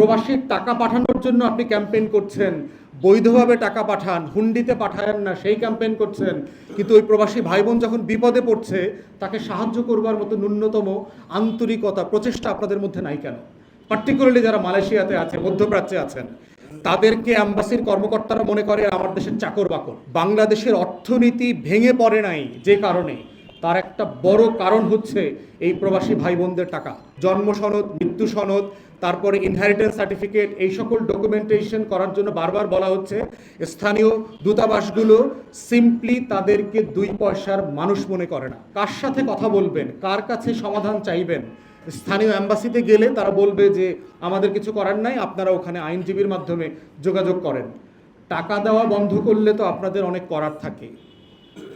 প্রবাসীর টাকা পাঠানোর জন্য আপনি ক্যাম্পেইন করছেন, বৈধভাবে টাকা পাঠান, হুন্ডিতে পাঠান না সেই ক্যাম্পেইন করছেন, কিন্তু ওই প্রবাসী ভাই বোন যখন বিপদে পড়ছে তাকে সাহায্য করবার মতো ন্যূনতম আন্তরিকতা প্রচেষ্টা আপনাদের মধ্যে নাই কেন? পার্টিকুলারলি যারা মালয়েশিয়াতে আছে, মধ্যপ্রাচ্যে আছেন, তাদেরকে অ্যাম্বাসির কর্মকর্তারা মনে করে আমার দেশের চাকর বাকর। বাংলাদেশের অর্থনীতি ভেঙে পড়ে নাই যে কারণে, তার একটা বড় কারণ হচ্ছে এই প্রবাসী ভাই বোনদের টাকা। জন্ম সনদ, মৃত্যু সনদ, তারপরে ইনহেরিটেন্স সার্টিফিকেট, এই সকল ডকুমেন্টেশন করার জন্য বারবার বলা হচ্ছে। স্থানীয় দূতাবাসগুলো সিম্পলি তাদেরকে 2 পয়সার মানুষ মনে করে না। কার সাথে কথা বলবেন, কার কাছে সমাধান চাইবেন? স্থানীয় অ্যাম্বাসিতে গেলে তারা বলবে যে আমাদের কিছু করার নাই, আপনারা ওখানে আইনজীবীর মাধ্যমে যোগাযোগ করেন। টাকা দেওয়া বন্ধ করলে তো আপনাদের অনেক করার থাকে।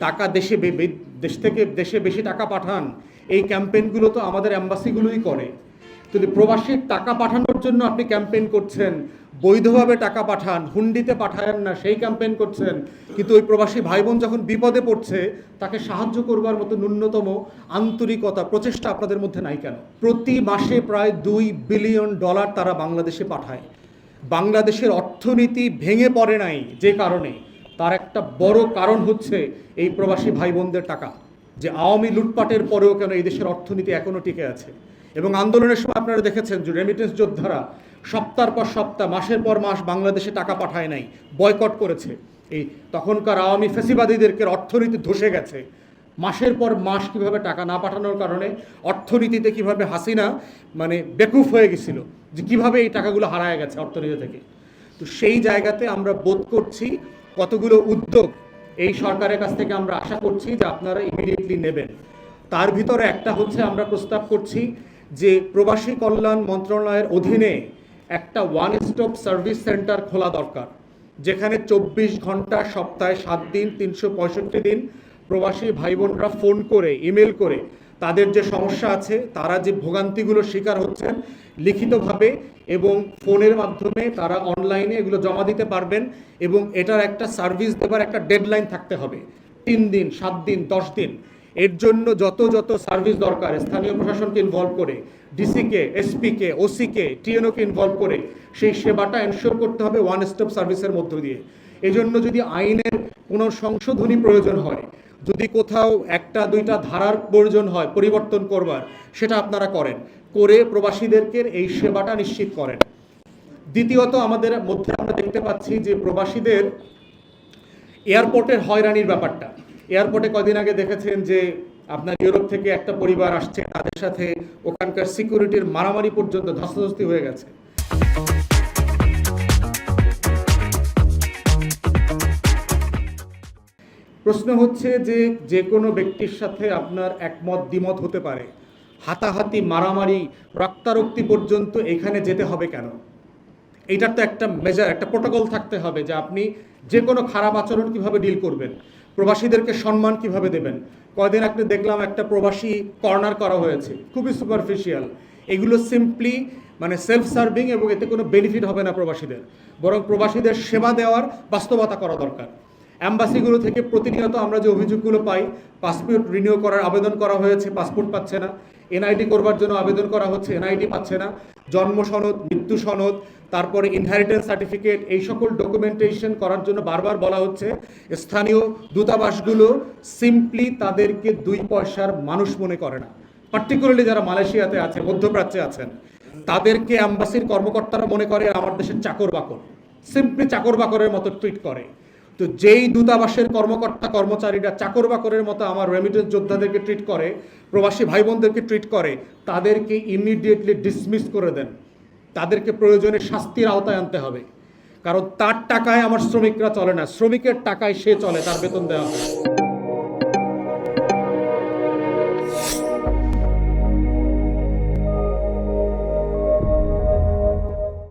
টাকা দেশ থেকে দেশে বেশি টাকা পাঠান, এই ক্যাম্পেইনগুলো তো আমাদের অ্যাম্বাসিগুলোই করে। যদি প্রবাসীর টাকা পাঠানোর জন্য আপনি ক্যাম্পেইন করছেন, বৈধভাবে টাকা পাঠান, হুন্ডিতে পাঠান না সেই ক্যাম্পেইন করছেন, কিন্তু ওই প্রবাসী ভাই বোন যখন বিপদে পড়ছে তাকে সাহায্য করবার মতো ন্যূনতম আন্তরিকতা প্রচেষ্টা আপনাদের মধ্যে নাই কেন? প্রতি মাসে প্রায় $2 বিলিয়ন তারা বাংলাদেশে পাঠায়। বাংলাদেশের অর্থনীতি ভেঙে পড়ে নাই যে কারণে, তার একটা বড় কারণ হচ্ছে এই প্রবাসী ভাই বোনদের টাকা। যে আওয়ামী লুটপাটের পরেও কেন এই দেশের অর্থনীতি এখনও টিকে আছে। এবং আন্দোলনের সময় আপনারা দেখেছেন যে রেমিটেন্স যোদ্ধারা সপ্তাহের পর সপ্তাহ, মাসের পর মাস বাংলাদেশে টাকা পাঠায় নাই, বয়কট করেছে। এই তখনকার আওয়ামী ফ্যাসিবাদীদেরকে অর্থনীতি ধসে গেছে। মাসের পর মাস কিভাবে টাকা না পাঠানোর কারণে অর্থনীতিতে কিভাবে হাসিনা বেকুফ হয়ে গেছিল, যে কিভাবে এই টাকাগুলো হারায় গেছে অর্থনীতি থেকে। তো সেই জায়গাতে আমরা বোধ করছি কতগুলো উদ্যোগ এই সরকারের কাছ থেকে আমরা আশা করছি যে আপনারা ইমিডিয়েটলি নেবেন। তার ভিতরে একটা হচ্ছে, আমরা প্রস্তাব করছি যে প্রবাসী কল্যাণ মন্ত্রণালয়ের অধীনে একটা ওয়ান স্টপ সার্ভিস সেন্টার খোলা দরকার, যেখানে 24 ঘন্টা সপ্তাহে 7 দিন 365 দিন প্রবাসী ভাই বোনরা ফোন করে, ইমেল করে তাদের যে সমস্যা আছে, তারা যে ভোগান্তিগুলো শিকার হচ্ছেন, লিখিতভাবে এবং ফোনের মাধ্যমে তারা অনলাইনে এগুলো জমা দিতে পারবেন। এবং এটার একটা সার্ভিস দেবার একটা ডেডলাইন থাকতে হবে, 3 দিন, 7 দিন, 10 দিন। এর জন্য যত সার্ভিস দরকার স্থানীয় প্রশাসনকে ইনভলভ করে, ডিসিকে, এসপিকে, ওসিকে, টিএনওকে ইনভলভ করে সেই সেবাটা এনশিওর করতে হবে ওয়ান স্টপ সার্ভিসের মধ্য দিয়ে। এই জন্য যদি আইনের কোনো সংশোধনী প্রয়োজন হয়, যদি কোথাও 1-2টা ধারার প্রয়োজন হয় পরিবর্তন করবার, সেটা আপনারা করেন, করে প্রবাসীদেরকে এই সেবাটা নিশ্চিত করেন। দ্বিতীয়ত, আমাদের মধ্যে আমরা দেখতে পাচ্ছি যে প্রবাসীদের এয়ারপোর্টের হয়রানির ব্যাপারটা। এয়ারপোর্টে কদিন আগে দেখেছেন যে আপনার ইউরোপ থেকে একটা পরিবার আসছে, তাদের সাথে ওখানকার সিকিউরিটির মারামারি পর্যন্ত, ধস্তাধস্তি হয়ে গেছে। প্রশ্ন হচ্ছে যে কোনো ব্যক্তির সাথে আপনার একমত দ্বিমত হতে পারে, হাতাহাতি, মারামারি, রক্তারক্তি পর্যন্ত এখানে যেতে হবে কেন? এইটার তো একটা মেজার, একটা প্রোটোকল থাকতে হবে যে আপনি যে কোনো খারাপ আচরণ কিভাবে ডিল করবেন, প্রবাসীদেরকে সম্মান কিভাবে দেবেন। কয়দিন আগে দেখলাম একটা প্রবাসী কর্নার করা হয়েছে, খুবই সুপারফিশিয়াল। এগুলো সিম্পলি সেলফ সার্ভিং, এবং এতে কোনো বেনিফিট হবে না প্রবাসীদের, বরং প্রবাসীদের সেবা দেওয়ার বাস্তবতা করা দরকার। অ্যাম্বাসিগুলো থেকে প্রতিনিয়ত আমরা যে অভিযোগগুলো পাই, পাসপোর্ট রিনিউ করার আবেদন করা হয়েছে, পাসপোর্ট পাচ্ছে না, এনআইডি করবার জন্য আবেদন করা হচ্ছে, এনআইডি পাচ্ছে না, জন্ম সনদ, মৃত্যু সনদ, তারপরে ইনহেরিটেন্স সার্টিফিকেট, এই সকল ডকুমেন্টেশন করার জন্য বারবার বলা হচ্ছে। স্থানীয় দূতাবাসগুলো সিম্পলি তাদেরকে 2 পয়সার মানুষ মনে করে না। পার্টিকুলারলি যারা মালয়েশিয়াতে আছে, মধ্যপ্রাচ্যে আছেন, তাদেরকে অ্যাম্বাসির কর্মকর্তারা মনে করে আমার দেশের চাকর বাকর, সিম্পলি চাকর বাকরের মতো ট্রিট করে। তো যেই দূতাবাসের কর্মকর্তা কর্মচারীরা চাকর বাকরের মতো আমার রেমিটেন্স যোদ্ধাদেরকে ট্রিট করে, প্রবাসী ভাই বোনদেরকে ট্রিট করে, তাদেরকে ইমিডিয়েটলি ডিসমিস করে দেন। তাদেরকে প্রয়োজনে শাস্তির আওতায় আনতে হবে, কারণ তার টাকায় আমার শ্রমিকরা চলে না, শ্রমিকের টাকায় সে চলে, তার বেতন দেওয়া হয়।